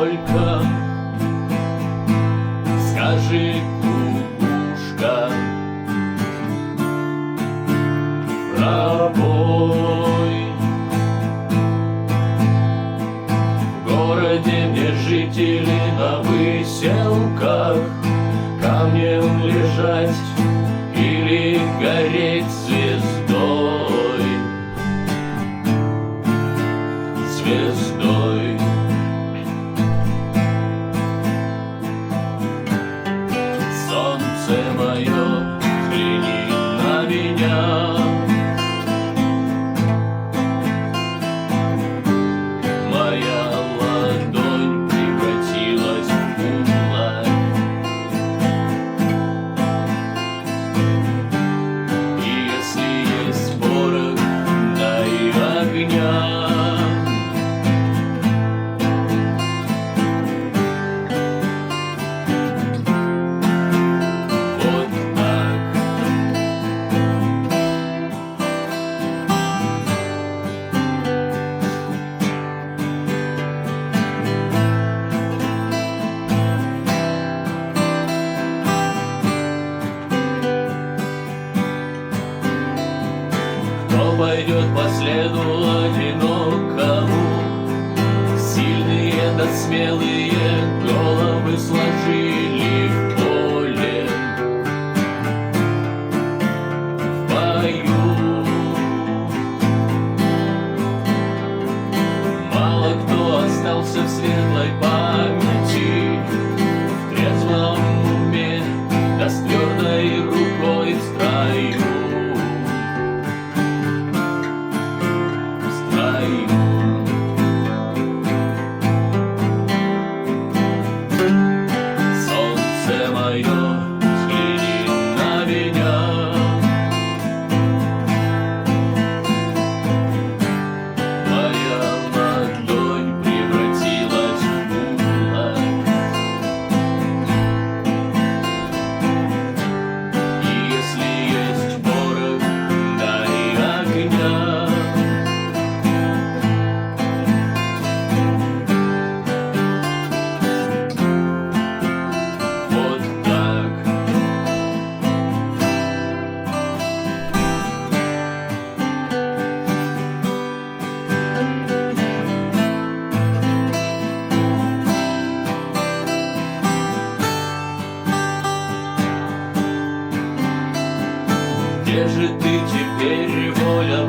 только скажи, кукушка, пробой. В городе мне жители на выселках, камнем лежать или гореть звездой, звездой. Солнце мое, взгляни на меня. Моя ладонь превратилась в кулак. И если есть порох, дай огня. Кто пойдет по следу одинокому? Сильные да смелые головы сложили в поле, в бою. Мало кто остался в светлой памяти, в трезвом уме, да с твердой рукой в строю. Солнце мое, взгляни на меня. Моя ладонь превратилась в кулак. И если есть порох, дай огня. Где же ты теперь, воля?